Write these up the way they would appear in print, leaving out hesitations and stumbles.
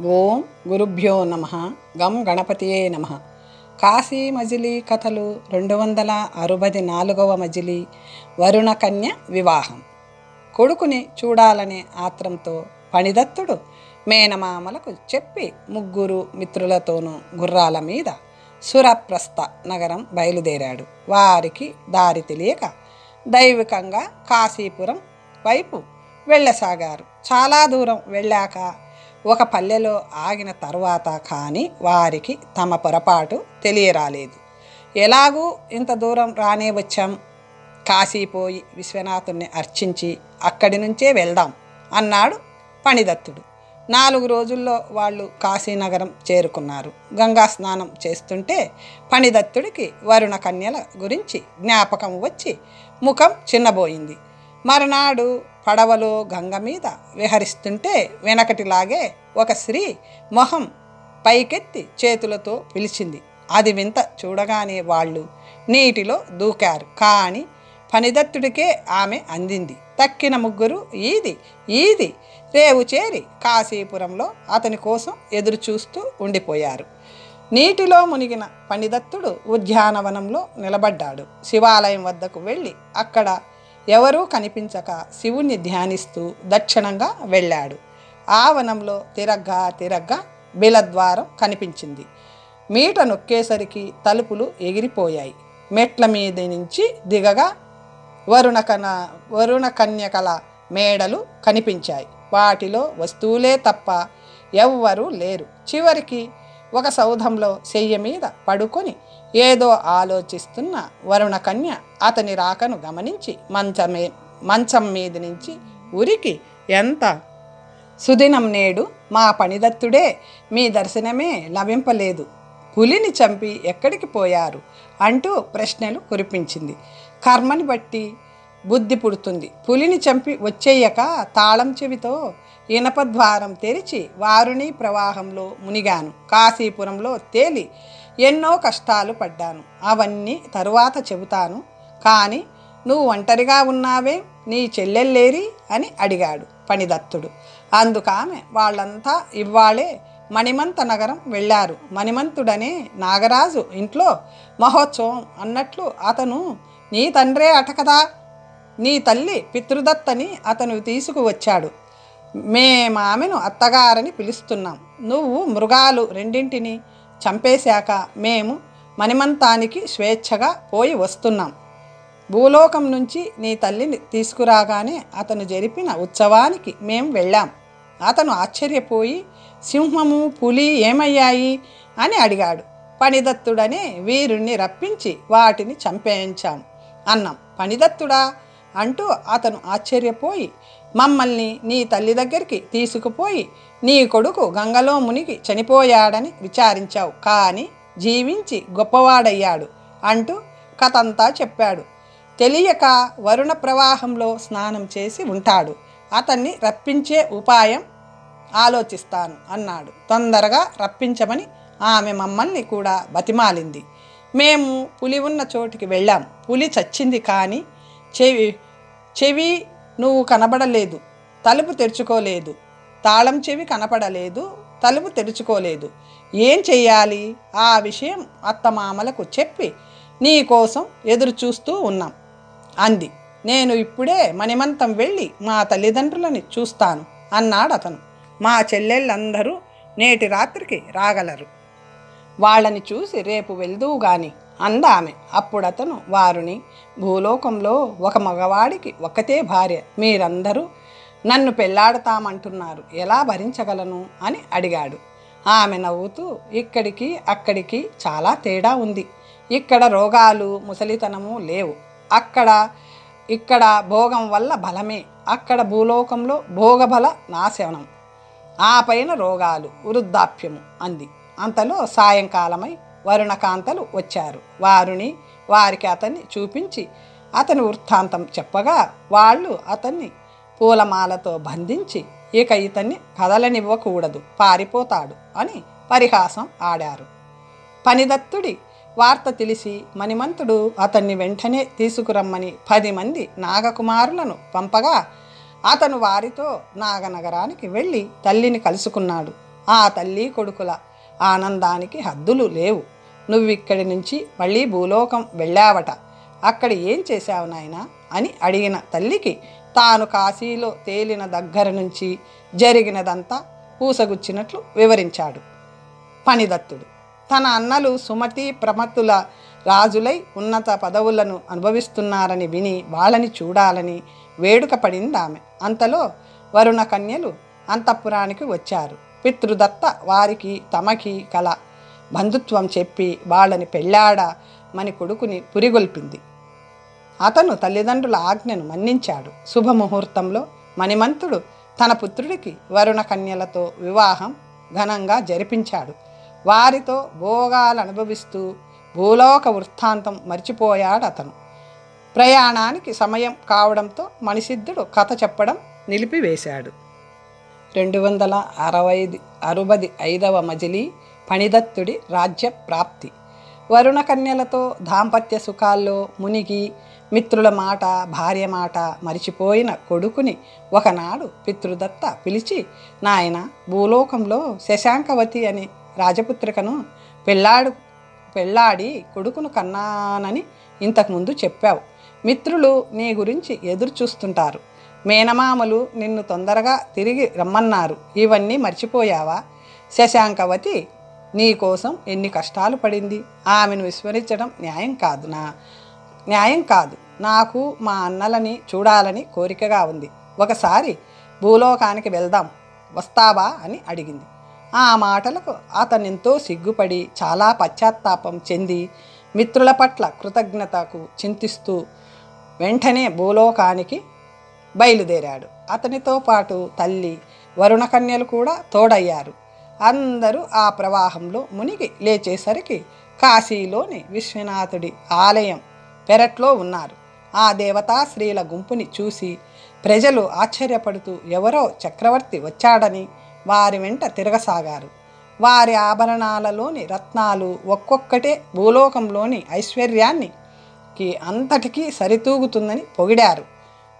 ఓం గురుభ్యో నమ. గం గణపతియే నమ. కాశీ మజిలీ కథలు 264వ మజిలీ. వరుణ కన్య వివాహం. కొడుకుని చూడాలనే ఆత్రంతో ఫణిదత్తుడు మేనమామలకు చెప్పి ముగ్గురు మిత్రులతోనూ గుర్రాల మీద సురప్రస్థ నగరం బయలుదేరాడు. వారికి దారి తెలియక దైవికంగా కాశీపురం వైపు వెళ్ళసాగారు. చాలా దూరం వెళ్ళాక ఒక పల్లెలో ఆగిన తరువాత కానీ వారికి తమ పొరపాటు తెలియరాలేదు. ఎలాగూ ఇంత దూరం రానే వచ్చాం, కాశీపోయి విశ్వనాథుణ్ణి అర్చించి అక్కడి నుంచే వెళ్దాం అన్నాడు ఫణిదత్తుడు. 4 రోజుల్లో వాళ్ళు కాశీనగరం చేరుకున్నారు. గంగా స్నానం చేస్తుంటే ఫణిదత్తుడికి వరుణ కన్యల గురించి జ్ఞాపకం వచ్చి ముఖం చిన్నబోయింది. మరునాడు పడవలో గంగ మీద విహరిస్తుంటే వెనకటిలాగే ఒక స్త్రీ మొహం పైకెత్తి చేతులతో పిలిచింది. అది వింత. చూడగానే వాళ్ళు నీటిలో దూకారు. కానీ ఫణిదత్తుడికే ఆమె అందింది. తక్కిన ముగ్గురు ఈది ఈది రేవు చేరి కాశీపురంలో అతని కోసం ఎదురు చూస్తూ ఉండిపోయారు. నీటిలో మునిగిన ఫణిదత్తుడు ఉద్యానవనంలో నిలబడ్డాడు. శివాలయం వద్దకు వెళ్ళి అక్కడ ఎవరూ కనిపించక శివుణ్ణి ధ్యానిస్తూ దక్షిణంగా వెళ్ళాడు. ఆ వనంలో తిరగ్గా బిలద్వారం కనిపించింది. మీట నొక్కేసరికి తలుపులు ఎగిరిపోయాయి. మెట్ల మీద నుంచి దిగగా వరుణ కన్యకల మేడలు కనిపించాయి. వాటిలో వస్తువులే తప్ప ఎవ్వరూ లేరు. చివరికి ఒక సౌధంలో శయ్య మీద పడుకొని ఏదో ఆలోచిస్తున్న వరుణ కన్య అతని రాకను గమనించి మంచం మీద నుంచి ఉరికి, ఎంత సుదినం నేడు మా ఫణిదత్తుడే, మీ దర్శనమే లభింపలేదు, పులిని చంపి ఎక్కడికి పోయారు అంటూ ప్రశ్నలు కురిపించింది. కర్మని బట్టి బుద్ధి పుడుతుంది. పులిని చంపి వచ్చేయక తాళం చెవితో ఇనపద్వారం తెరిచి వారుణి ప్రవాహంలో మునిగాను. కాశీపురంలో తేలి ఎన్నో కష్టాలు పడ్డాను. అవన్నీ తరువాత చెబుతాను. కానీ నువ్వు ఒంటరిగా ఉన్నావే, నీ చెల్లెల్లేరి అని అడిగాడు ఫణిదత్తుడు. అందుకామె వాళ్ళంతా ఇవ్వాళే మణిమంత నగరం వెళ్ళారు. మణిమంతుడనే నాగరాజు ఇంట్లో మహోత్సవం అన్నట్లు అతను నీ తండ్రే అటకదా, నీ తల్లి పితృదత్తని అతను తీసుకువచ్చాడు. మేమామెను అత్తగారని పిలుస్తున్నాం. నువ్వు మృగాలు రెండింటిని చంపేశాక మేము మణిమంతానికి స్వేచ్ఛగా పోయి వస్తున్నాం. భూలోకం నుంచి నీ తల్లిని తీసుకురాగానే అతను జరిపిన ఉత్సవానికి మేం వెళ్ళాం. అతను ఆశ్చర్యపోయి సింహము పులి ఏమయ్యాయి అని అడిగాడు. ఫణిదత్తుడనే వీరుణ్ణి రప్పించి వాటిని చంపేయించాం అన్నాం. ఫణిదత్తుడా అంటూ అతను ఆశ్చర్యపోయి, మమ్మల్ని నీ తల్లి దగ్గరికి తీసుకుపోయి నీ కొడుకు గంగలో మునిగి చనిపోయాడని విచారించావు, కానీ జీవించి గొప్పవాడయ్యాడు అంటూ కథంతా చెప్పాడు. తెలియక వరుణ ప్రవాహంలో స్నానం చేసి ఉంటాడు. అతన్ని రప్పించే ఉపాయం ఆలోచిస్తాను అన్నాడు. తొందరగా రప్పించమని ఆమె మమ్మల్ని కూడా బతిమాలింది. మేము పులి ఉన్న చోటికి వెళ్ళాం. పులి చచ్చింది, కానీ చెవి నువ్వు కనబడలేదు, తలుపు తెరుచుకోలేదు. తాళం చెవి కనపడలేదు, తలుపు తెరుచుకోలేదు. ఏం చెయ్యాలి? ఆ విషయం అత్తమామలకు చెప్పి నీ కోసం ఎదురు చూస్తూ ఉన్నాం అంది. నేను ఇప్పుడే మణిమంతం వెళ్ళి మా తల్లిదండ్రులని చూస్తాను అన్నాడు అతను. మా చెల్లెళ్ళందరూ నేటి రాత్రికి రాగలరు. వాళ్ళని చూసి రేపు వెళ్దువు గాని అందామె. అప్పుడతను వారుని, భూలోకంలో ఒక మగవాడికి ఒక్కతే భార్య, మీరందరూ నన్ను పెళ్లాడతామంటున్నారు, ఎలా భరించగలను అని అడిగాడు. ఆమె నవ్వుతూ, ఇక్కడికి అక్కడికి చాలా తేడా ఉంది. ఇక్కడ రోగాలు ముసలితనము లేవు. ఇక్కడ భోగం వల్ల బలమే, అక్కడ భూలోకంలో భోగబల నాశనం, ఆ పైన రోగాలు, వృద్ధాప్యము అంది. అంతలో సాయంకాలమై వరుణకాంతలు వచ్చారు. వారుని వారికి అతన్ని చూపించి అతని వృత్తాంతం చెప్పగా వాళ్ళు అతన్ని పూలమాలతో బంధించి ఇక ఇతన్ని కదలనివ్వకూడదు, పారిపోతాడు అని పరిహాసం ఆడారు. ఫణిదత్తుడి వార్త తెలిసి మణిమంతుడు అతన్ని వెంటనే తీసుకురమ్మని 10 మంది నాగకుమారులను పంపగా అతను వారితో నాగనగరానికి వెళ్ళి తల్లిని కలుసుకున్నాడు. ఆ తల్లి కొడుకుల ఆనందానికి హద్దులు లేవు. నువ్విక్కడి నుంచి మళ్ళీ భూలోకం వెళ్ళావట, అక్కడ ఏం చేశావు నాయనా అని అడిగిన తల్లికి తాను కాశీలో తేలిన దగ్గర నుంచి జరిగినదంతా పూసగుచ్చినట్లు వివరించాడు ఫణిదత్తుడు. తన అన్నలు సుమతి ప్రమత్తుల రాజులై ఉన్నత పదవులను అనుభవిస్తున్నారని విని వాళ్ళని చూడాలని వేడుక పడింది ఆమె. అంతలో వరుణ కన్యలు అంతఃపురానికి వచ్చారు. పితృదత్త వారికి తమకి కల బంధుత్వం చెప్పి వాళ్ళని పెళ్ళాడమని కొడుకుని పురిగొల్పింది. అతను తల్లిదండ్రుల ఆజ్ఞను మన్నించాడు. శుభముహూర్తంలో మణిమంతుడు తన పుత్రుడికి వరుణ కన్యలతో వివాహం ఘనంగా జరిపించాడు. వారితో భోగాలు అనుభవిస్తూ భూలోక వృత్తాంతం మర్చిపోయాడు అతను. ప్రయాణానికి సమయం కావడంతో మణిసిద్ధుడు కథ చెప్పడం నిలిపివేశాడు. 265వ మజిలీ ఫణిదత్తుడి రాజ్య ప్రాప్తి. వరుణ కన్యలతో దాంపత్య సుఖాల్లో మునిగి మిత్రుల మాట భార్య మాట మరిచిపోయిన కొడుకుని ఒకనాడు పితృదత్త పిలిచి, నాయన, భూలోకంలో శశాంకవతి అని రాజపుత్రికను పెళ్ళాడి కొడుకును కన్నానని ఇంతకుముందు చెప్పావు. మిత్రులు నీ గురించి ఎదురు చూస్తుంటారు. మేనమామలు నిన్ను తొందరగా తిరిగి రమ్మన్నారు. ఇవన్నీ మర్చిపోయావా? శశాంకవతి నీ కోసం ఎన్ని కష్టాలు పడింది. ఆమెను విస్మరించడం న్యాయం కాదు. నాకు మా అన్నలని చూడాలని కోరికగా ఉంది. ఒకసారి భూలోకానికి వెళ్దాం, వస్తావా అని అడిగింది. ఆ మాటలకు అతనెంతో సిగ్గుపడి చాలా పశ్చాత్తాపం చెంది మిత్రుల పట్ల కృతజ్ఞతకు చింతిస్తూ వెంటనే భూలోకానికి బయలుదేరాడు. అతనితో పాటు తల్లి వరుణకన్యలు కూడా తోడయ్యారు. అందరూ ఆ ప్రవాహంలో మునిగి లేచేసరికి కాశీలోని విశ్వనాథుడి ఆలయం పెరట్లో ఉన్నారు. ఆ దేవతా స్త్రీల గుంపుని చూసి ప్రజలు ఆశ్చర్యపడుతూ ఎవరో చక్రవర్తి వచ్చాడని వారి వెంట తిరగసాగారు. వారి ఆభరణాలలోని రత్నాలు ఒక్కొక్కటే భూలోకంలోని ఐశ్వర్యానికి అంతటికీ సరితూగుతుందని పొగిడారు.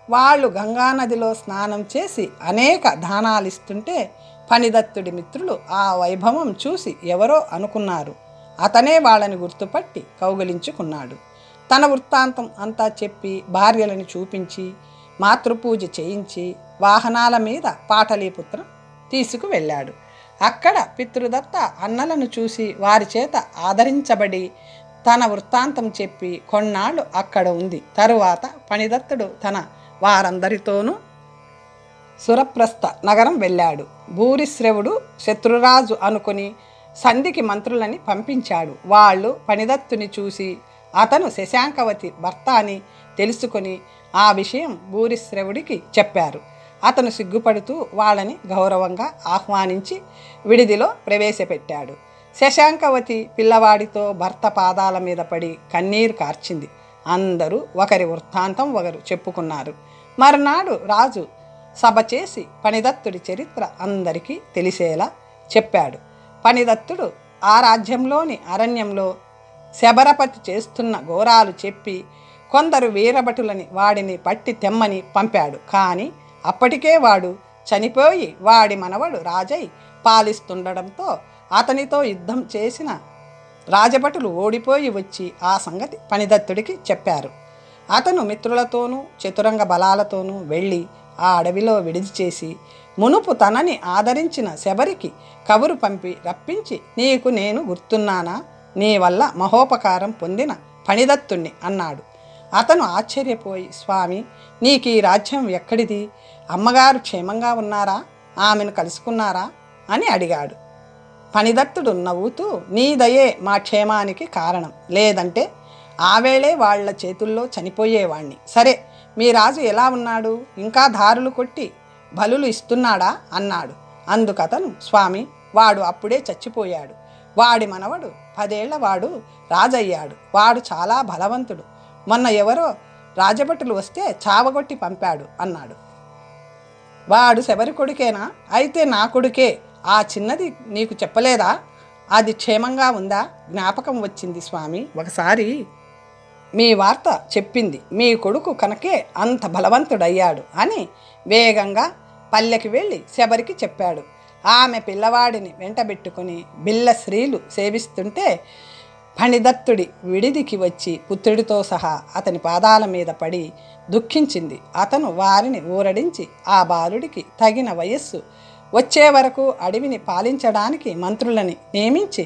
వాళ్ళు గంగానదిలో స్నానం చేసి అనేక దానాలిస్తుంటే ఫణిదత్తుడి మిత్రులు ఆ వైభవం చూసి ఎవరో అనుకున్నారు. అతనే వాళ్ళని గుర్తుపట్టి కౌగిలించుకున్నాడు. తన వృత్తాంతం అంతా చెప్పి భార్యలను చూపించి మాతృపూజ చేయించి వాహనాల మీద పాటలీపుత్రం తీసుకువెళ్ళాడు. అక్కడ పితృదత్త అన్నలను చూసి వారి చేత ఆదరించబడి తన వృత్తాంతం చెప్పి కొన్నాళ్ళు అక్కడ ఉంది. తరువాత ఫణిదత్తుడు తన వారందరితోనూ సురప్రస్థ నగరం వెళ్ళాడు. భూరిశ్రవుడు శత్రురాజు అనుకుని సంధికి మంత్రులని పంపించాడు. వాళ్ళు ఫణిదత్తుని చూసి అతను శశాంకవతి భర్త అని తెలుసుకొని ఆ విషయం భూరిశ్రవుడికి చెప్పారు. అతను సిగ్గుపడుతూ వాళ్ళని గౌరవంగా ఆహ్వానించి విడిదిలో ప్రవేశపెట్టాడు. శశాంకవతి పిల్లవాడితో భర్త పాదాల మీద పడి కన్నీరు కార్చింది. అందరూ ఒకరి వృత్తాంతం ఒకరు చెప్పుకున్నారు. మరునాడు రాజు సభ చేసి ఫణిదత్తుడి చరిత్ర అందరికీ తెలిసేలా చెప్పాడు. ఫణిదత్తుడు ఆ రాజ్యంలోని అరణ్యంలో శబరపతి చేస్తున్న ఘోరాలు చెప్పి కొందరు వీరభటులని వాడిని పట్టి తెమ్మని పంపాడు. కానీ అప్పటికే వాడు చనిపోయి వాడి మనవడు రాజై పాలిస్తుండడంతో అతనితో యుద్ధం చేసిన రాజభటులు ఓడిపోయి వచ్చి ఆ సంగతి ఫణిదత్తుడికి చెప్పారు. అతను మిత్రులతోనూ చతురంగ బలాలతోనూ వెళ్ళి ఆ అడవిలో విడిది చేసి మునుపు తనని ఆదరించిన శబరికి కబురు పంపి రప్పించి, నీకు నేను గుర్తున్నానా? నీ వల్ల మహోపకారం పొందిన ఫణిదత్తుణ్ణి అన్నాడు. అతను ఆశ్చర్యపోయి, స్వామి, నీకు ఈ రాజ్యం ఎక్కడిది? అమ్మగారు క్షేమంగా ఉన్నారా? ఆమెను కలుసుకున్నారా అని అడిగాడు. ఫణిదత్తుడు నవ్వుతూ, నీ దయే మా క్షేమానికి కారణం, లేదంటే ఆవేళే వాళ్ల చేతుల్లో చనిపోయేవాణ్ణి. సరే, మీ రాజు ఎలా ఉన్నాడు? ఇంకా దారులు కొట్టి బలులు ఇస్తున్నాడా అన్నాడు. అందుకతను, స్వామి, వాడు అప్పుడే చచ్చిపోయాడు. వాడి మనవడు 10 ఏళ్ల వాడు రాజయ్యాడు. వాడు చాలా బలవంతుడు. మొన్న ఎవరో రాజభటులు వస్తే చావగొట్టి పంపాడు అన్నాడు. వాడు శబరి కొడుకేనా? అయితే నా కొడుకే. ఆ చిన్నది నీకు చెప్పలేదా? అది క్షేమంగా ఉందా? జ్ఞాపకం వచ్చింది స్వామి. ఒకసారి మీ వార్త చెప్పింది. మీ కొడుకు కనుకే అంత బలవంతుడయ్యాడు అని వేగంగా పల్లెకి వెళ్ళి శబరికి చెప్పాడు. ఆమె పిల్లవాడిని వెంటబెట్టుకుని బిల్ల స్త్రీలు సేవిస్తుంటే ఫణిదత్తుడి విడిదికి వచ్చి పుత్రుడితో సహా అతని పాదాల మీద పడి దుఃఖించింది. అతను వారిని ఊరడించి ఆ బాలుడికి తగిన వయస్సు వచ్చే వరకు అడవిని పాలించడానికి మంత్రులని నియమించి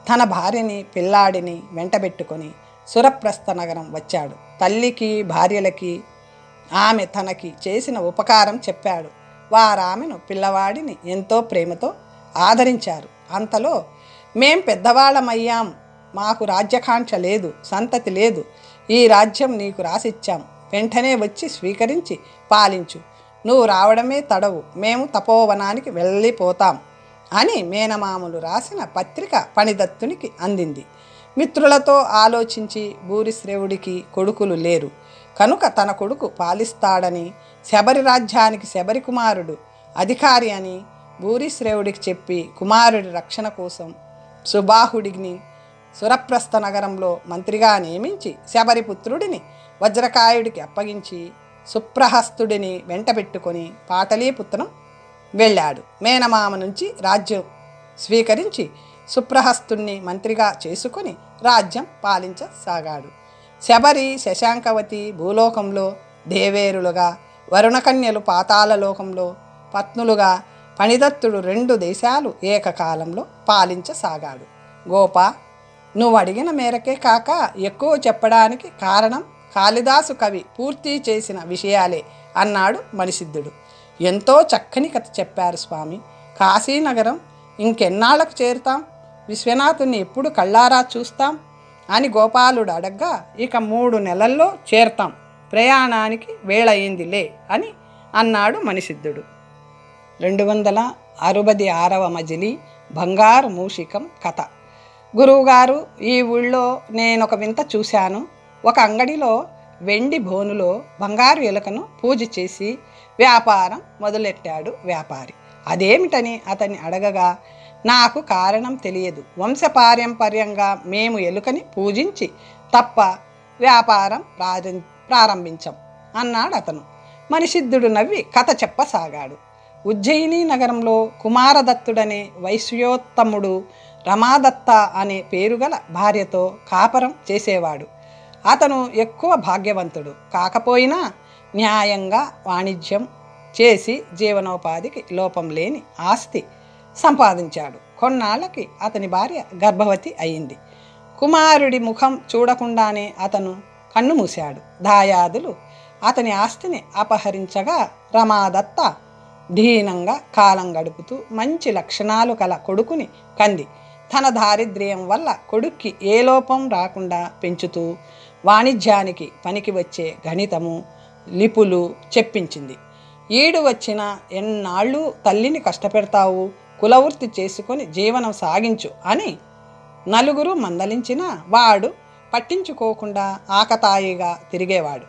తన భార్యని పిల్లాడిని వెంటబెట్టుకొని సురప్రస్థ నగరం వచ్చాడు. తల్లికి భార్యలకి ఆమె తనకి చేసిన ఉపకారం చెప్పాడు. వారామెను పిల్లవాడిని ఎంతో ప్రేమతో ఆదరించారు. అంతలో మేం పెద్దవాళ్ళమయ్యాం, మాకు రాజ్యకాంక్ష లేదు, సంతతి లేదు, ఈ రాజ్యం నీకు రాసిచ్చాం, వెంటనే వచ్చి స్వీకరించి పాలించు, నువ్వు రావడమే తడవు, మేము తపోవనానికి వెళ్ళిపోతాం అని మేనమామలు రాసిన పత్రిక ఫణిదత్తునికి అందింది. మిత్రులతో ఆలోచించి భూరిశ్రవుడికి కొడుకులు లేరు కనుక తన కొడుకు పాలిస్తాడని శబరి రాజ్యానికి శబరి కుమారుడు అధికారి అని భూరిశ్రవుడికి చెప్పి కుమారుడి రక్షణ కోసం సుబాహుడిని సురప్రస్థ నగరంలో మంత్రిగా నియమించి శబరిపుత్రుడిని వజ్రకాయుడికి అప్పగించి సుప్రహస్తుడిని వెంటబెట్టుకొని పాటలీపుత్రం వెళ్ళాడు. మేనమామ నుంచి రాజ్యం స్వీకరించి సుప్రహస్తుణ్ణి మంత్రిగా చేసుకుని రాజ్యం పాలించసాగాడు. శబరి శశాంకవతి భూలోకంలో దేవేరులుగా, వరుణకన్యలు పాతాళలోకంలో పత్నులుగా ఫణిదత్తుడు 2 దేశాలు ఏకకాలంలో పాలించసాగాడు. గోప, నువ్వు అడిగిన మేరకే కాక ఎక్కువ చెప్పడానికి కారణం కాళిదాసు కవి పూర్తి చేసిన విషయాలే అన్నాడు మణిసిద్ధుడు. ఎంతో చక్కని కథ చెప్పారు స్వామి. కాశీనగరం ఇంకెన్నాళ్లకు చేరుతాం? విశ్వనాథుని ఎప్పుడు కళ్ళారా చూస్తాం అని గోపాలుడు అడగ్గా, ఇక 3 నెలల్లో చేరుతాం, ప్రయాణానికి వేళయిందిలే అని అన్నాడు మణిసిద్ధుడు. 266వ మజిలీ బంగారు మూషికం కథ. గురువుగారు, ఈ ఊళ్ళో నేనొక వింత చూశాను. ఒక అంగడిలో వెండి బోనులో బంగారు ఎలుకను పూజ చేసి వ్యాపారం మొదలెట్టాడు వ్యాపారి. అదేమిటని అతన్ని అడగగా, నాకు కారణం తెలియదు, వంశపారంపర్యంగా మేము ఎలుకని పూజించి తప్ప వ్యాపారం ప్రారంభించాం అన్నాడు అతను. మణిసిద్ధుడు నవ్వి కథ చెప్పసాగాడు. ఉజ్జయిని నగరంలో కుమారదత్తుడనే వైశ్యోత్తముడు రమాదత్త అనే పేరుగల భార్యతో కాపరం చేసేవాడు. అతను ఎక్కువ భాగ్యవంతుడు కాకపోయినా న్యాయంగా వాణిజ్యం చేసి జీవనోపాధికి లోపం లేని ఆస్తి సంపాదించాడు. కొన్నాళ్ళకి అతని భార్య గర్భవతి అయింది. కుమారుడి ముఖం చూడకుండానే అతను కన్ను మూశాడు. దాయాదులు అతని ఆస్తిని అపహరించగా రమాదత్త దీనంగా కాలం గడుపుతూ మంచి లక్షణాలు కల కొడుకుని కంది. తన దారిద్ర్యం వల్ల కొడుక్కి ఏ లోపం రాకుండా పెంచుతూ వాణిజ్యానికి పనికి వచ్చే గణితము, లిపులు చెప్పించింది. ఈడు వచ్చిన ఎన్నాళ్ళు తల్లిని కష్టపెడతావు, కులవృత్తి చేసుకొని జీవనం సాగించు అని నలుగురు మందలించినా వాడు పట్టించుకోకుండా ఆకతాయిగా తిరిగేవాడు.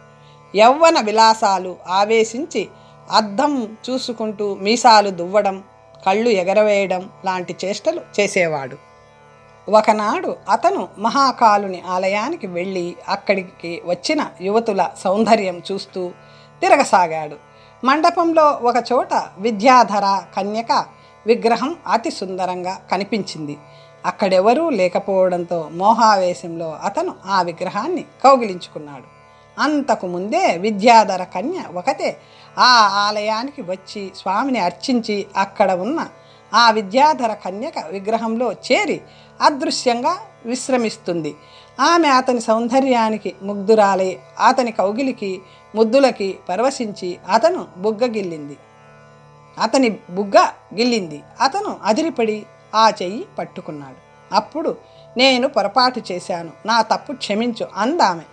యవ్వన విలాసాలు ఆవేశించి అద్దం చూసుకుంటూ మీసాలు దువ్వడం, కళ్ళు ఎగరవేయడం లాంటి చేష్టలు చేసేవాడు. ఒకనాడు అతను మహాకాలుని ఆలయానికి వెళ్ళి అక్కడికి వచ్చిన యువతుల సౌందర్యం చూస్తూ తిరగసాగాడు. మండపంలో ఒకచోట విద్యాధర కన్యక విగ్రహం అతి సుందరంగా కనిపించింది. అక్కడెవరూ లేకపోవడంతో మోహావేశంలో అతను ఆ విగ్రహాన్ని కౌగిలించుకున్నాడు. అంతకు ముందే విద్యాధర కన్య ఒకతే ఆ ఆలయానికి వచ్చి స్వామిని అర్చించి అక్కడ ఉన్న ఆ విద్యాధర కన్యక విగ్రహంలో చేరి అదృశ్యంగా విశ్రమిస్తుంది. ఆమె అతని సౌందర్యానికి ముగ్ధురాలై అతని కౌగిలికి ముద్దులకి పరవశించి అతని బుగ్గ గిల్లింది. అతను అదిరిపడి ఆ చెయ్యి పట్టుకున్నాడు. అప్పుడు, నేను పొరపాటు చేశాను, నా తప్పు క్షమించు అందామె.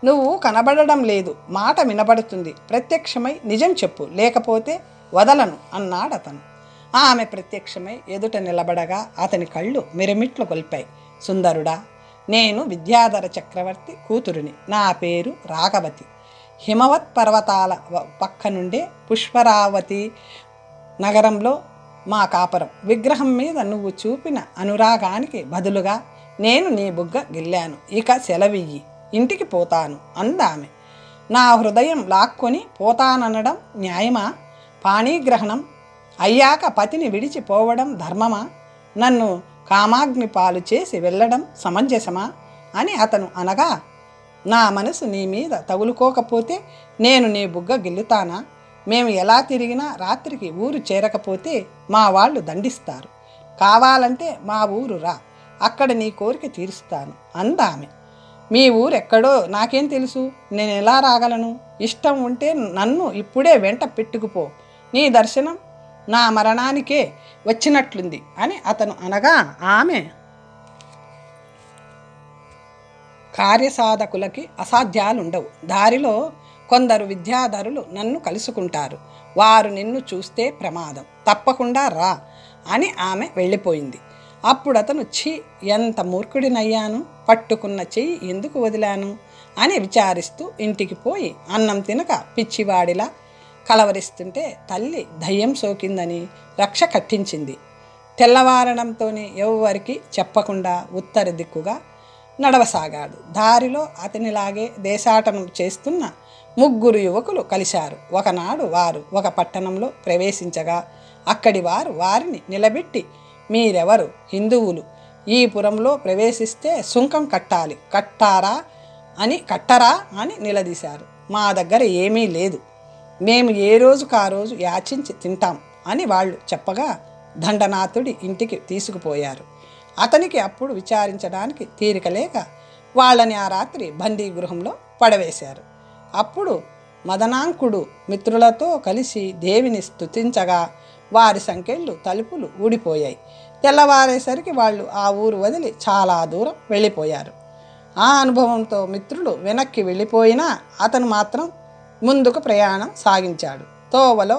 నువ్వు కనబడడం లేదు, మాట వినబడుతుంది, ప్రత్యక్షమై నిజం చెప్పు, లేకపోతే వదలను అన్నాడు అతను. ఆమె ప్రత్యక్షమై ఎదుట నిలబడగా అతని కళ్ళు మిరమిట్లు గొల్పాయి. సుందరుడా, నేను విద్యాధర చక్రవర్తి కూతురుని, నా పేరు రాఘవతి. హిమవత్ పర్వతాల పక్క నుండే పుష్పరావతి నగరంలో మా కాపురం. విగ్రహం మీద నువ్వు చూపిన అనురాగానికి బదులుగా నేను నీ బుగ్గ గిల్లాను, ఇక సెలవియ్యి, ఇంటికి పోతాను అందామె. నా హృదయం లాక్కొని పోతాననడం న్యాయమా? పాణీగ్రహణం అయ్యాక పతిని విడిచిపోవడం ధర్మమా? నన్ను కామాగ్ని పాలు చేసి వెళ్ళడం సమంజసమా అని అతను అనగా, నా మనసు నీ మీద తగులుకోకపోతే నేను నీ బుగ్గ గిల్లుతానా? మేము ఎలా తిరిగినా రాత్రికి ఊరు చేరకపోతే మా వాళ్ళు దండిస్తారు. కావాలంటే మా ఊరు రా, అక్కడ నీ కోరిక తీరుస్తాను అందామె. మీ ఊరెక్కడో నాకేం తెలుసు, నేను ఎలా రాగలను? ఇష్టం ఉంటే నన్ను ఇప్పుడే వెంట పెట్టుకుపో, నీ దర్శనం నా మరణానికే వచ్చినట్లుంది అని అతను అనగా, ఆమె కార్యసాధకులకి అసాధ్యాలుండవు. దారిలో కొందరు విద్యాధరులు నన్ను కలుసుకుంటారు, వారు నిన్ను చూస్తే ప్రమాదం, తప్పకుండా రా అని ఆమె వెళ్ళిపోయింది. అప్పుడు అతను, ఛీ, ఎంత మూర్ఖుడినయ్యాను, పట్టుకున్న చెయ్యి ఎందుకు వదిలాను అని విచారిస్తూ ఇంటికి పోయి అన్నం తినక పిచ్చివాడిలా కలవరిస్తుంటే తల్లి దయ్యం సోకిందని రక్ష కట్టించింది. తెల్లవారడంతోనే ఎవ్వరికి చెప్పకుండా ఉత్తర దిక్కుగా నడవసాగాడు. దారిలో అతనిలాగే దేశాటనం చేస్తున్న 3 యువకులు కలిశారు. ఒకనాడు వారు ఒక పట్టణంలో ప్రవేశించగా అక్కడి వారు వారిని నిలబెట్టి, మీరెవరు? హిందువులు. ఈ పురంలో ప్రవేశిస్తే సుంకం కట్టాలి, కట్టరా అని నిలదీశారు. మా దగ్గర ఏమీ లేదు, మేము ఏ రోజుకు ఆ రోజు యాచించి తింటాం అని వాళ్ళు చెప్పగా దండనాథుడి ఇంటికి తీసుకుపోయారు. అతనికి అప్పుడు విచారించడానికి తీరిక లేక వాళ్ళని ఆ రాత్రి బందీగృహంలో పడవేశారు. అప్పుడు మదనాంకుడు మిత్రులతో కలిసి దేవిని స్తుతించగా వారి సంకెళ్ళు తలుపులు ఊడిపోయాయి. తెల్లవారేసరికి వాళ్ళు ఆ ఊరు వదిలి చాలా దూరం వెళ్ళిపోయారు. ఆ అనుభవంతో మిత్రులు వెనక్కి వెళ్ళిపోయినా అతను మాత్రం ముందుకు ప్రయాణం సాగించాడు. తోవలో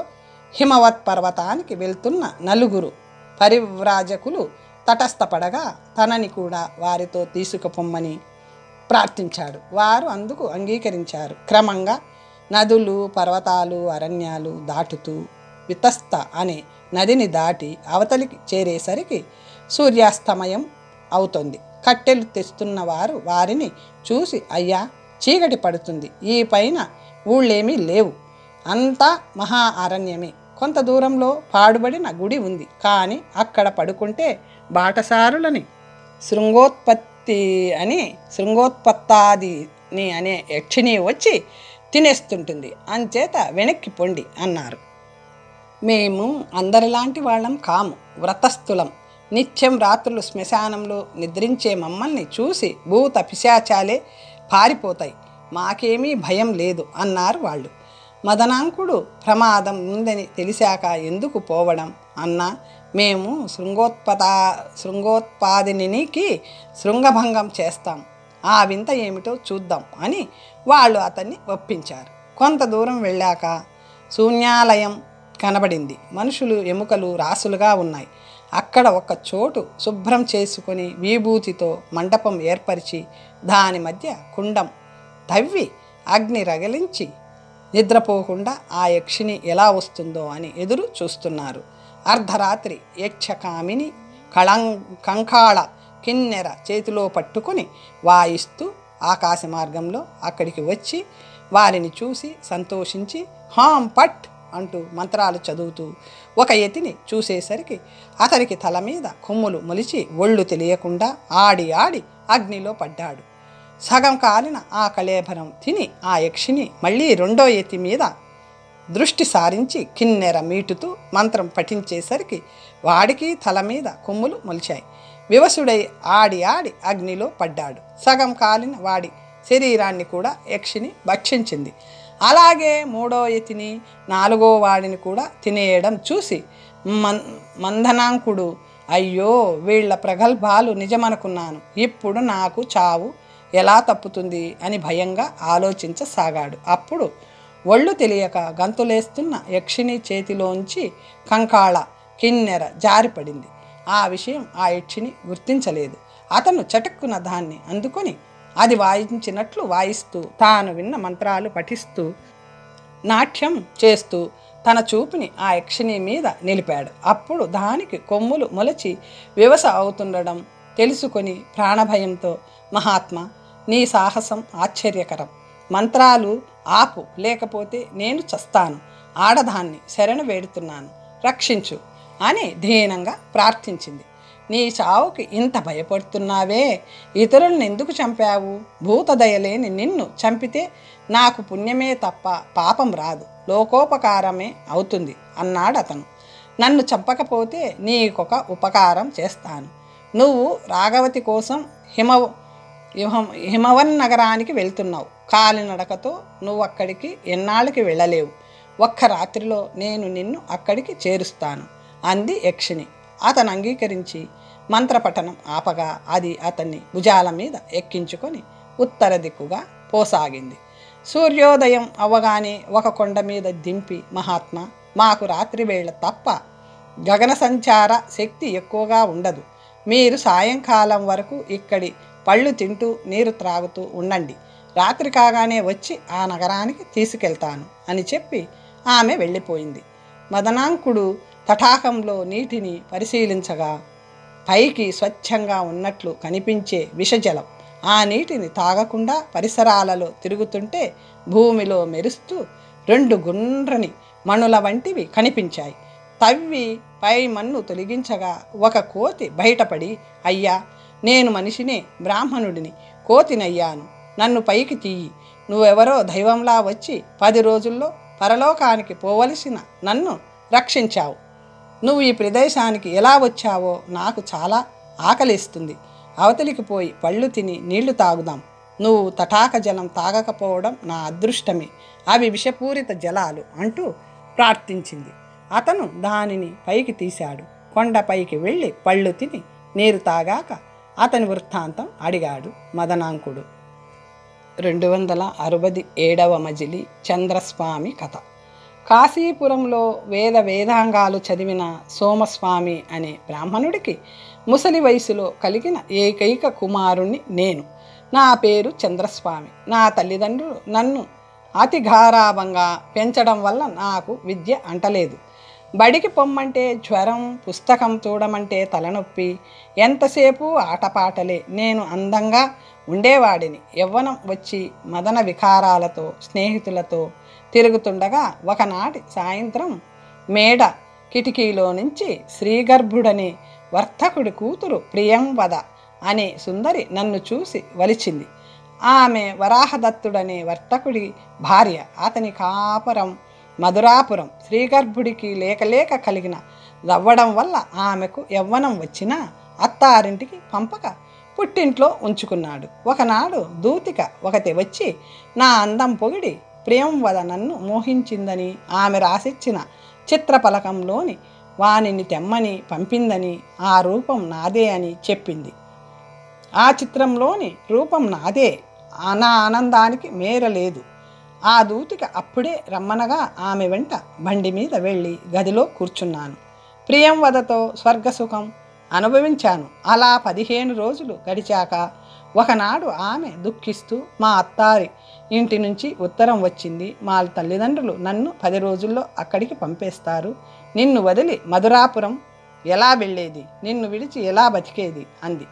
హిమవత్ పర్వతానికి వెళ్తున్న 4 పరివ్రాజకులు తటస్థపడగా తనని కూడా వారితో తీసుకుపొమ్మని ప్రార్థించాడు. వారు అందుకు అంగీకరించారు. క్రమంగా నదులు, పర్వతాలు, అరణ్యాలు దాటుతూ వితస్త అనే నదిని దాటి అవతలికి చేరేసరికి సూర్యాస్తమయం అవుతోంది. కట్టెలు తెస్తున్న వారు వారిని చూసి, అయ్యా, చీకటి పడుతుంది, ఈ పైన ఊళ్ళేమీ లేవు, అంతా మహా అరణ్యమే. కొంత దూరంలో పాడుబడిన గుడి ఉంది, కానీ అక్కడ పడుకుంటే బాటసారులని శృంగోత్పత్తాదిని అనే యక్షిణి వచ్చి తినేస్తుంటుంది, అంచేత వెనక్కి పొండి అన్నారు. మేము అందరిలాంటి వాళ్ళం కాము, వ్రతస్థులం. నిత్యం రాత్రులు శ్మశానంలో నిద్రించే మమ్మల్ని చూసి భూత పిశాచాలే పారిపోతాయి, మాకేమీ భయం లేదు అన్నారు వాళ్ళు. మదనాంకుడు ప్రమాదం ఉందని తెలిసాక ఎందుకు పోవడం అన్నా, మేము శృంగోత్పాదినికి శృంగభంగం చేస్తాం, ఆ వింత ఏమిటో చూద్దాం అని వాళ్ళు అతన్ని ఒప్పించారు. కొంత దూరం వెళ్ళాక శూన్యాలయం కనబడింది. మనుషులు ఎముకలు రాసులుగా ఉన్నాయి. అక్కడ ఒక చోటు శుభ్రం చేసుకొని విభూతితో మండపం ఏర్పరిచి దాని మధ్య కుండం తవ్వి అగ్ని రగిలించి నిద్రపోకుండా ఆ యక్షిని ఎలా వస్తుందో అని ఎదురు చూస్తున్నారు. అర్ధరాత్రి యక్షకామిని కంకాళ కిన్నెర చేతిలో పట్టుకుని వాయిస్తూ ఆకాశ మార్గంలో అక్కడికి వచ్చి వారిని చూసి సంతోషించి హాం పట్ అంటూ మంత్రాలు చదువుతూ ఒక యతిని చూసేసరికి అతనికి తల మీద కొమ్ములు మొలిచి ఒళ్ళు తెలియకుండా ఆడి ఆడి అగ్నిలో పడ్డాడు. సగం కాలిన ఆ కళేభరం తిని ఆ యక్షిని మళ్ళీ 2వ యతి మీద దృష్టి సారించి కిన్నెర మీటుతూ మంత్రం పఠించేసరికి వాడికి తల మీద కొమ్ములు మొలిచాయి. వివసుడై ఆడి ఆడి అగ్నిలో పడ్డాడు. సగం కాలిన వాడి శరీరాన్ని కూడా యక్షిని భక్షించింది. అలాగే 3వ యతిని 4వ వాడిని కూడా తినేయడం చూసి మందనాంకుడు, అయ్యో, వీళ్ల ప్రగల్భాలు నిజమనుకున్నాను, ఇప్పుడు నాకు చావు ఎలా తప్పుతుంది అని భయంగా ఆలోచించసాగాడు. అప్పుడు ఒళ్ళు తెలియక గంతులేస్తున్న యక్షిని చేతిలోంచి కంకాళ కిన్నెర జారిపడింది. ఆ విషయం ఆ యక్షిని గుర్తించలేదు. అతను చటుక్కున దాన్ని అందుకొని అది వాయించినట్లు వాయిస్తూ తాను విన్న మంత్రాలు పఠిస్తూ నాట్యం చేస్తూ తన చూపుని ఆ యక్షిని మీద నిలిపాడు. అప్పుడు దానికి కొమ్ములు మొలచి వివస అవుతుండడం తెలుసుకొని ప్రాణభయంతో, మహాత్మా, నీ సాహసం ఆశ్చర్యకరం, మంత్రాలు ఆపు, లేకపోతే నేను చస్తాను, ఆడదాన్ని శరణు వేడుతున్నాను రక్షించు అని దీనంగా ప్రార్థించింది. నీ చావుకి ఇంత భయపడుతున్నావే, ఇతరులను ఎందుకు చంపావు? భూతదయలేని నిన్ను చంపితే నాకు పుణ్యమే తప్ప పాపం రాదు, లోకోపకారమే అవుతుంది అన్నాడు అతను. నన్ను చంపకపోతే నీకొక ఉపకారం చేస్తాను. నువ్వు రాఘవతి కోసం హిమవన్ నగరానికి వెళ్తున్నావు. కాలినడకతో నువ్వు అక్కడికి ఎన్నాళ్ళకి వెళ్ళలేవు. ఒక్క రాత్రిలో నేను నిన్ను అక్కడికి చేరుస్తాను అంది యక్షిణి. అతను అంగీకరించి మంత్రపఠనం ఆపగా అది అతన్ని భుజాల మీద ఎక్కించుకొని ఉత్తర దిక్కుగా పోసాగింది. సూర్యోదయం అవ్వగానే ఒక కొండ మీద దింపి, మహాత్మా, మాకు రాత్రివేళ తప్ప గగన సంచార శక్తి ఎక్కువగా ఉండదు. మీరు సాయంకాలం వరకు ఇక్కడి పళ్ళు తింటూ నీరు త్రాగుతూ ఉండండి. రాత్రి కాగానే వచ్చి ఆ నగరానికి తీసుకెళ్తాను అని చెప్పి ఆమె వెళ్ళిపోయింది. మదనాంకుడు తటాకంలో నీటిని పరిశీలించగా పైకి స్వచ్ఛంగా ఉన్నట్లు కనిపించే విషజలం. ఆ నీటిని తాగకుండా పరిసరాలలో తిరుగుతుంటే భూమిలో మెరుస్తూ 2 గుండ్రని మణుల వంటివి కనిపించాయి. తవ్వి పై మన్ను తొలగించగా ఒక కోతి బయటపడి, అయ్యా, నేను మనిషినే, బ్రాహ్మణుడిని, కోతినయ్యాను, నన్ను పైకి తీయి. నువ్వెవరో దైవంలా వచ్చి 10 రోజుల్లో పరలోకానికి పోవలసిన నన్ను రక్షించావు. నువ్వు ఈ ప్రదేశానికి ఎలా వచ్చావో నాకు చాలా ఆకలిస్తుంది. అవతలికి పోయి పళ్ళు తిని నీళ్లు తాగుదాం. నువ్వు తటాక జలం తాగకపోవడం నా అదృష్టమే, అవి విషపూరిత జలాలు అంటూ ప్రార్థించింది. అతను దానిని పైకి తీశాడు. కొండపైకి వెళ్ళి పళ్ళు తిని నీరు తాగాక అతని వృత్తాంతం అడిగాడు మదనాంకుడు. 267వ మజిలీ చంద్రస్వామి కథ. కాశీపురంలో వేదాంగాలు చదివిన సోమస్వామి అనే బ్రాహ్మణుడికి ముసలి వయసులో కలిగిన ఏకైక కుమారుణ్ణి నేను. నా పేరు చంద్రస్వామి. నా తల్లిదండ్రులు నన్ను అతి గారాభంగా పెంచడం వల్ల నాకు విద్య అంటలేదు. బడికి పొమ్మంటే జ్వరం, పుస్తకం చూడమంటే తలనొప్పి, ఎంతసేపు ఆటపాటలే. నేను అందంగా ఉండేవాడిని. యవ్వనం వచ్చి మదన వికారాలతో స్నేహితులతో తిరుగుతుండగా ఒకనాటి సాయంత్రం మేడ కిటికీలో నుంచి శ్రీగర్భుడనే వర్తకుడి కూతురు ప్రియంవద అనే సుందరి నన్ను చూసి వలిచింది. ఆమె వరాహదత్తుడనే వర్తకుడి భార్య. అతని కాపురం మధురాపురం. శ్రీగర్భుడికి లేక కలిగిన రవ్వడం వల్ల ఆమెకు యవ్వనం వచ్చినా అత్తారింటికి పంపక పుట్టింట్లో ఉంచుకున్నాడు. ఒకనాడు దూతిక ఒకటి వచ్చి నా అందం పొగిడి ప్రియంవద నన్ను మోహించిందని, ఆమె రాసిచ్చిన చిత్రపలకంలోని వానిని తెమ్మని పంపిందని, ఆ రూపం నాదే అని చెప్పింది. ఆ చిత్రంలోని రూపం నాదే. నా ఆనందానికి మేరలేదు. ఆ దూతిక అప్పుడే రమ్మనగా ఆమె వెంట బండి మీద వెళ్ళి గదిలో కూర్చున్నాను. ప్రియంవదతో స్వర్గసుఖం అనుభవించాను. అలా 15 రోజులు గడిచాక ఒకనాడు ఆమె దుఃఖిస్తూ మా అత్తారి ఇంటి నుంచి ఉత్తరం వచ్చింది. మా తల్లిదండ్రులు నన్ను 10 రోజుల్లో అక్కడికి పంపేస్తారు. నిన్ను వదిలి మధురాపురం ఎలా వెళ్ళేది? నిన్ను విడిచి ఎలా బతికేది? అంది.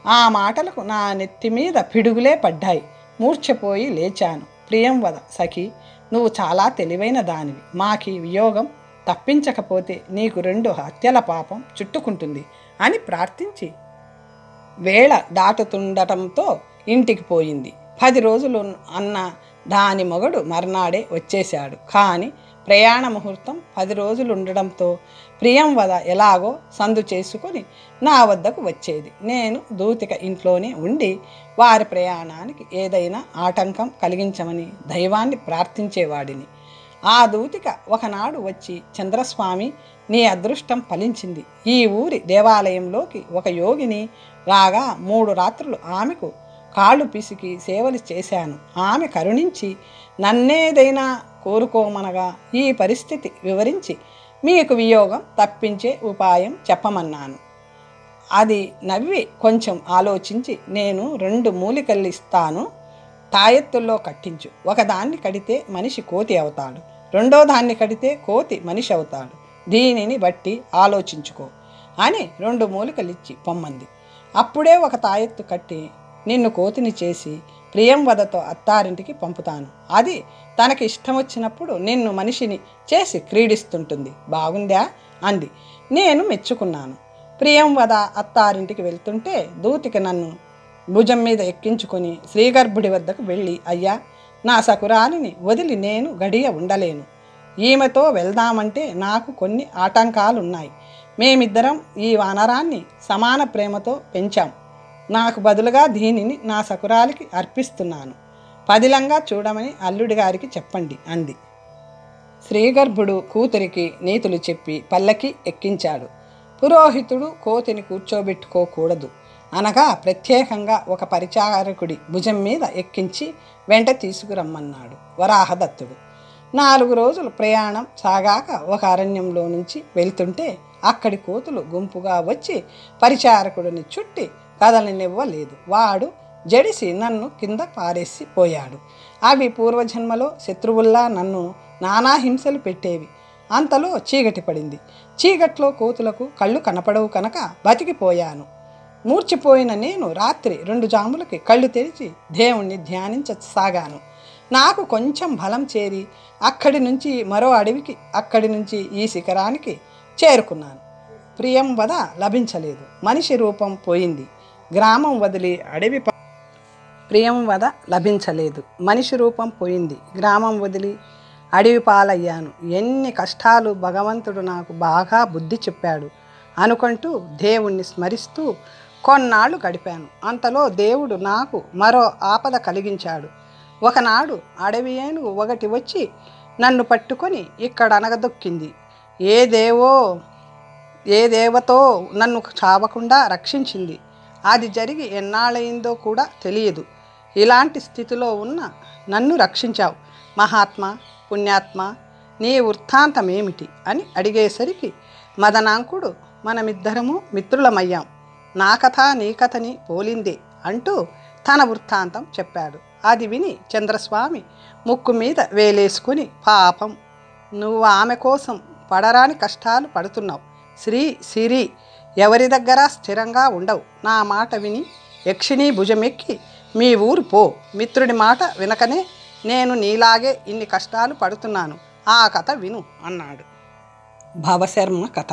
ఆ మాటలకు నా నెత్తి మీద పిడుగులే పడ్డాయి. మూర్ఛపోయి లేచాను. ప్రియంవద, సఖి, నువ్వు చాలా తెలివైన దానివి. మాకి వియోగం తప్పించకపోతే నీకు 2 హత్యల పాపం చుట్టుకుంటుంది అని ప్రార్థించి వేళ దాటుతుండటంతో ఇంటికి పోయింది. 10 రోజులు అన్న దాని మొగడు మర్నాడే వచ్చేశాడు. కానీ ప్రయాణ ముహూర్తం 10 రోజులు ఉండడంతో ప్రియంవద ఎలాగో సందు చేసుకొని నా వద్దకు వచ్చేది. నేను దూతిక ఇంట్లోనే ఉండి వారి ప్రయాణానికి ఏదైనా ఆటంకం కలిగించమని దైవాన్ని ప్రార్థించేవాడిని. ఆ దూతిక ఒకనాడు వచ్చి, చంద్రస్వామి, నీ అదృష్టం ఫలించింది. ఈ ఊరి దేవాలయంలోకి ఒక యోగిని రాగా 3 రాత్రులు ఆమెకు కాళ్ళు పిసికి సేవలు చేశాను. ఆమె కరుణించి నన్నేదైనా కోరుకోమనగా ఈ పరిస్థితి వివరించి మీకు వియోగం తప్పించే ఉపాయం చెప్పమన్నాను. అది నవ్వి కొంచెం ఆలోచించి, నేను 2 మూలికలు ఇస్తాను, తాయెత్తుల్లో కట్టించు. ఒకదాన్ని కడితే మనిషి కోతి అవుతాడు, రెండో దాన్ని కడితే కోతి మనిషి అవుతాడు. దీనిని బట్టి ఆలోచించుకో అని 2 మూలికలిచ్చి పొమ్మంది. అప్పుడే ఒక తాయెత్తు కట్టి నిన్ను కోతిని చేసి ప్రియంవదతో అత్తారింటికి పంపుతాను. అది తనకి ఇష్టం వచ్చినప్పుడు నిన్ను మనిషిని చేసి క్రీడిస్తుంటుంది. బాగుందా అంది. నేను మెచ్చుకున్నాను. ప్రియంవద అత్తారింటికి వెళ్తుంటే దూతికి నన్ను భుజం మీద ఎక్కించుకొని శ్రీగర్భుడి వద్దకు వెళ్ళి, అయ్యా, నా సకురాలిని వదిలి నేను గడియ ఉండలేను. ఈమెతో వెళ్దామంటే నాకు కొన్ని ఆటంకాలున్నాయి. మేమిద్దరం ఈ వానరాన్ని సమాన ప్రేమతో పెంచాం. నాకు బదులుగా దీనిని నా సకురాలికి అర్పిస్తున్నాను. పదిలంగా చూడమని అల్లుడి గారికి చెప్పండి అంది. శ్రీగర్భుడు కూతురికి నీతులు చెప్పి పల్లకి ఎక్కించాడు. పురోహితుడు కోతిని కూర్చోబెట్టుకోకూడదు అనగా ప్రత్యేకంగా ఒక పరిచారకుడి భుజం మీద ఎక్కించి వెంట తీసుకురమ్మన్నాడు వరాహదత్తుడు. 4 రోజులు ప్రయాణం సాగాక ఒక అరణ్యంలో నుంచి వెళ్తుంటే అక్కడి కోతులు గుంపుగా వచ్చి పరిచారకుడిని చుట్టి కదలనివ్వలేదు. వాడు జడిసి నన్ను కింద పారేసి పోయాడు. అవి పూర్వజన్మలో శత్రువుల్లా నన్ను నానా హింసలు పెట్టేవి. అంతలో చీకటి పడింది. చీకట్లో కోతులకు కళ్ళు కనపడవు కనుక బతికిపోయాను. మూర్చిపోయిన నేను రాత్రి 2 జాములకి కళ్ళు తెరిచి దేవుణ్ణి ధ్యానించసాగాను. నాకు కొంచెం బలం చేరి అక్కడి నుంచి మరో అడవికి, అక్కడి నుంచి ఈ శిఖరానికి చేరుకున్నాను. ప్రియంవద లభించలేదు. మనిషి రూపం పోయింది. గ్రామం వదిలి అడవి ప్రియంవద లభించలేదు. మనిషి రూపం పోయింది. గ్రామం వదిలి అడవి పాలయ్యాను. ఎన్ని కష్టాలు! భగవంతుడు నాకు బాగా బుద్ధి చెప్పాడు అనుకుంటూ దేవుణ్ణి స్మరిస్తూ కొన్నాళ్ళు గడిపాను. అంతలో దేవుడు నాకు మరో ఆపద కలిగించాడు. ఒకనాడు అడవి ఏనుగు ఒకటి వచ్చి నన్ను పట్టుకొని ఇక్కడ అనగదొక్కింది. ఏ దేవతో నన్ను చావకుండా రక్షించింది. అది జరిగి ఎన్నాళ్ళయిందో కూడా తెలియదు. ఇలాంటి స్థితిలో ఉన్న నన్ను రక్షించావు మహాత్మా, పుణ్యాత్మ, నీ వృత్తాంతమేమిటి అని అడిగేసరికి మదనాంకుడు, మనమిద్దరము మిత్రులమయ్యాం, నా కథ నీ కథని పోలిందే అంటూ తన వృత్తాంతం చెప్పాడు. అది విని చంద్రస్వామి ముక్కు మీద వేలేసుకుని, పాపం, నువ్వు ఆమె కోసం పడరాని కష్టాలు పడుతున్నావు. సిరి ఎవరి దగ్గర స్థిరంగా ఉండవు. నా మాట విని యక్షిణీ భుజమెక్కి మీ ఊరు పో. మిత్రుడి మాట వినకనే నేను నీలాగే ఇన్ని కష్టాలు పడుతున్నాను. ఆ కథ విను అన్నాడు. భవశర్మ కథ.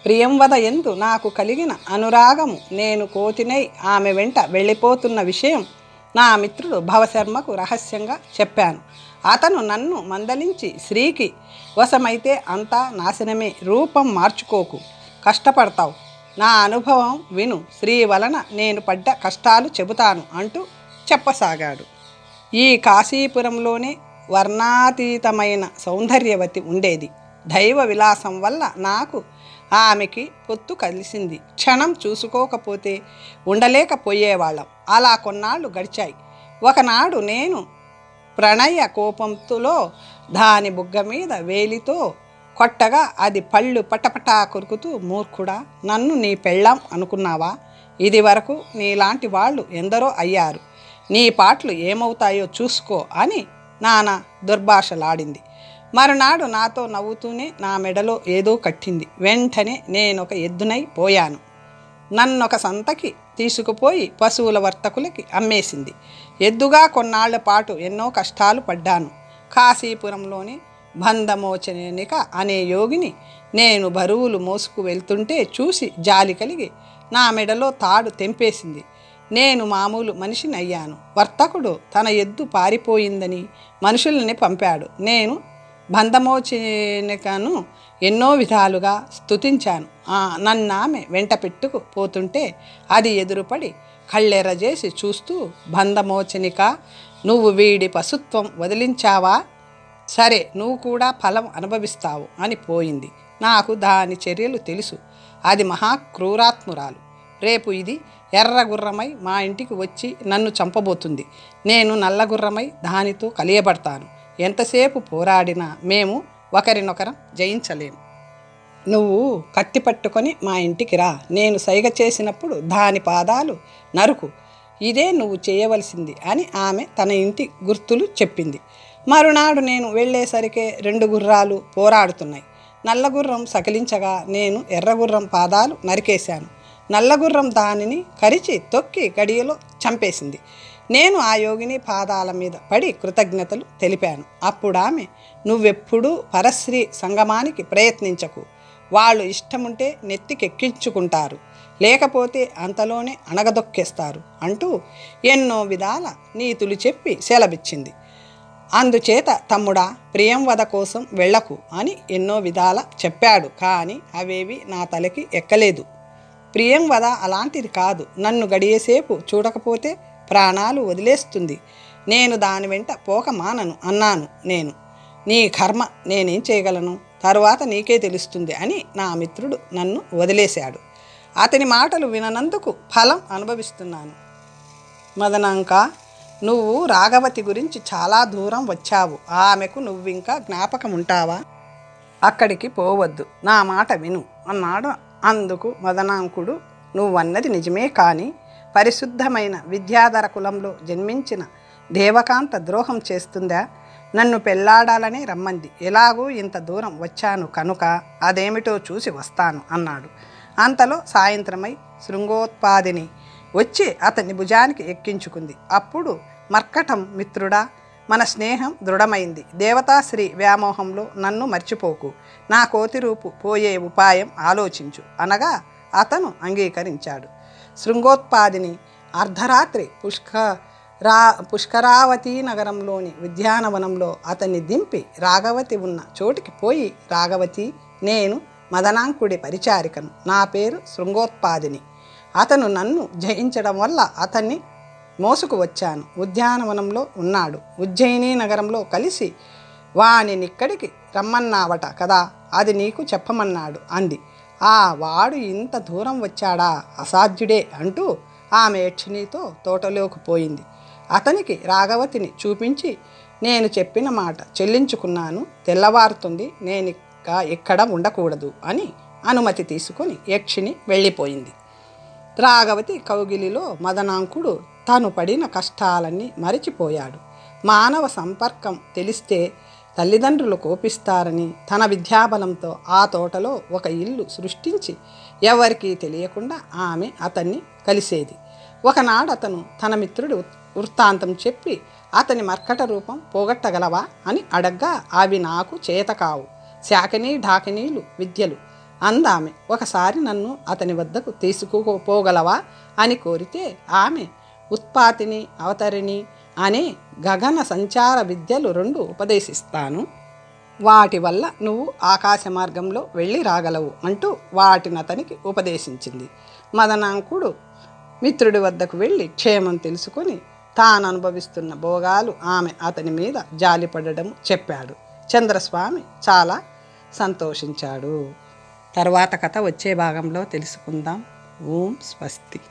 ప్రియంవద ఎందు నాకు కలిగిన అనురాగము, నేను కోతినై ఆమె వెంట వెళ్ళిపోతున్న విషయం నా మిత్రుడు భవశర్మకు రహస్యంగా చెప్పాను. అతను నన్ను మందలించి, శ్రీకి వశమైతే అంతా నాశనమే, రూపం మార్చుకోకు, కష్టపడతావు, నా అనుభవం విను, శ్రీ వలన నేను పడ్డ కష్టాలు చెబుతాను అంటూ చెప్పసాగాడు. ఈ కాశీపురంలోనే వర్ణాతీతమైన సౌందర్యవతి ఉండేది. దైవ విలాసం వల్ల నాకు ఆమెకి పొత్తు కలిసింది. క్షణం చూసుకోకపోతే ఉండలేకపోయేవాళ్ళం. అలా కొన్నాళ్ళు గడిచాయి. ఒకనాడు నేను ప్రణయ కోపంతో దాని బుగ్గ మీద వేలితో కొట్టగా అది పళ్ళు పటపటా కొరుకుతూ, మూర్ఖుడా, నన్ను నీ పెళ్ళాం అనుకున్నావా? ఇది వరకు నీలాంటి వాళ్ళు ఎందరో అయ్యారు. నీ పాటలు ఏమవుతాయో చూసుకో అని నానా దుర్భాషలాడింది. మరునాడు నాతో నవ్వుతూనే నా మెడలో ఏదో కట్టింది. వెంటనే నేనొక ఎద్దునై పోయాను. నన్నొక సంతకి తీసుకుపోయి పశువుల వర్తకులకి అమ్మేసింది. ఎద్దుగా కొన్నాళ్ల పాటు ఎన్నో కష్టాలు పడ్డాను. కాశీపురంలోని బంధమోచనిక అనే యోగిని నేను బరువులు మోసుకు వెళ్తుంటే చూసి జాలి కలిగి నా మెడలో తాడు తెంపేసింది. నేను మామూలు మనిషిని అయ్యాను. వర్తకుడు తన ఎద్దు పారిపోయిందని మనుషుల్ని పంపాడు. నేను బంధమోచనికను ఎన్నో విధాలుగా స్తుతించాను. నన్నామె వెంట పెట్టుకు పోతుంటే అది ఎదురుపడి కళ్ళెర్రజేసి చూస్తూ, బంధమోచనిక, నువ్వు వీడి పశుత్వం వదిలించావా? సరే, నువ్వు కూడా ఫలం అనుభవిస్తావు అని పోయింది. నాకు దాని చర్యలు తెలుసు. అది మహా క్రూరాత్మురాలు. రేపు ఇది ఎర్రగుర్రమై మా ఇంటికి వచ్చి నన్ను చంపబోతుంది. నేను నల్లగుర్రమై దానితో కలియబడతాను. ఎంతసేపు పోరాడినా మేము ఒకరినొకరం జయించలేము. నువ్వు కత్తి పట్టుకొని మా ఇంటికి రా. నేను సైగ చేసినప్పుడు దాని పాదాలు నరుకు. ఇదే నువ్వు చేయవలసింది అని ఆమె తన ఇంటి గుర్తులు చెప్పింది. మరునాడు నేను వెళ్ళేసరికే 2 గుర్రాలు పోరాడుతున్నాయి. నల్లగుర్రం సకిలించగా నేను ఎర్రగుర్రం పాదాలు నరికేశాను. నల్లగుర్రం దానిని కరిచి తొక్కి గడియలో చంపేసింది. నేను ఆ యోగిని పాదాల మీద పడి కృతజ్ఞతలు తెలిపాను. అప్పుడు ఆమె, నువ్వెప్పుడూ పరశ్రీ సంగమానికి ప్రయత్నించకు. వాళ్ళు ఇష్టముంటే నెత్తికెక్కించుకుంటారు, లేకపోతే అంతలోనే అణగదొక్కేస్తారు అంటూ ఎన్నో విధాల నీతులు చెప్పి సెలవిచ్చింది. అందుచేత తమ్ముడా, ప్రియంవద కోసం వెళ్ళకు అని ఎన్నో విధాల చెప్పాడు. కానీ అవేవి నా తలకి ఎక్కలేదు. ప్రియంవద అలాంటిది కాదు. నన్ను గడియేసేపు చూడకపోతే ప్రాణాలు వదిలేస్తుంది. నేను దాని వెంట పోక మానను అన్నాను. నీ కర్మ, నేనేం చేయగలను, తరువాత నీకే తెలుస్తుంది అని నా మిత్రుడు నన్ను వదిలేశాడు. అతని మాటలు విననందుకు ఫలం అనుభవిస్తున్నాను. మదనాంక, నువ్వు రాఘవతి గురించి చాలా దూరం వచ్చావు. ఆమెకు నువ్వింకా జ్ఞాపకం ఉంటావా? అక్కడికి పోవద్దు, నా మాట విను అన్నాడు. అందుకు మదనాంకుడు, నువ్వన్నది నిజమే, కానీ పరిశుద్ధమైన విద్యాధర కులంలో జన్మించిన దేవకాంత ద్రోహం చేస్తుందా? నన్ను పెళ్లాడాలనే రమ్మంది. ఎలాగూ ఇంత దూరం వచ్చాను కనుక అదేమిటో చూసి వస్తాను అన్నాడు. అంతలో సాయంత్రమై శృంగోత్పాదిని వచ్చి అతన్ని భుజానికి ఎక్కించుకుంది. అప్పుడు మర్కటం, మిత్రుడా, మన స్నేహం దృఢమైంది. దేవతాశ్రీ వ్యామోహంలో నన్ను మర్చిపోకు. నా కోతిరూపు పోయే ఉపాయం ఆలోచించు అనగా అతను అంగీకరించాడు. శృంగోత్పాదిని అర్ధరాత్రి పుష్కరావతి నగరంలోని ఉద్యానవనంలో అతన్ని దింపి రాఘవతి ఉన్న చోటికి పోయి, రాఘవతి, నేను మదనాంకుడి పరిచారికను. నా పేరు శృంగోత్పాదిని. అతను నన్ను జయించడం వల్ల అతన్ని మోసుకు వచ్చాను. ఉద్యానవనంలో ఉన్నాడు. ఉజ్జయిని నగరంలో కలిసి వానినిక్కడికి రమ్మన్నావట కదా, అది నీకు చెప్పమన్నాడు అంది. ఆ వాడు ఇంత దూరం వచ్చాడా, అసాధ్యుడే అంటూ ఆమె యక్షిణితో తోటలోకి పోయింది. అతనికి రాఘవతిని చూపించి, నేను చెప్పిన మాట చెల్లించుకున్నాను, తెల్లవారుతుంది, నేను ఇక్కడ ఉండకూడదు అని అనుమతి తీసుకొని యక్షిణి వెళ్ళిపోయింది. రాఘవతి కౌగిలిలో మదనాంకుడు తను పడిన కష్టాలన్నీ మరిచిపోయాడు. మానవ సంపర్కం తెలిస్తే తల్లిదండ్రులు కోపిస్తారని తన విద్యాబలంతో ఆ తోటలో ఒక ఇల్లు సృష్టించి ఎవరికీ తెలియకుండా ఆమె అతన్ని కలిసేది. ఒకనాడు అతను తన మిత్రుడు వృత్తాంతం చెప్పి, అతని మర్కట రూపం పోగొట్టగలవా అని అడగ్గా, అవి నాకు చేతకావు, శాకినీ ఢాకినీలు విద్యలు అందామె. ఒకసారి నన్ను అతని వద్దకు తీసుకుపోగలవా అని కోరితే ఆమె ఉత్పాతిని, అవతరిణి అనే గగన సంచార విద్యలు 2 ఉపదేశిస్తాను. వాటి వల్ల నువ్వు ఆకాశ మార్గంలో వెళ్ళి రాగలవు అంటూ వాటిని అతనికి ఉపదేశించింది. మదనాంకుడు మిత్రుడి వద్దకు వెళ్ళి క్షేమం తెలుసుకొని తాను అనుభవిస్తున్న భోగాలు ఆమె అతని మీద జాలిపడడం చెప్పాడు. చంద్రస్వామి చాలా సంతోషించాడు. తర్వాత కథ వచ్చే భాగంలో తెలుసుకుందాం. ఓం స్వస్తి.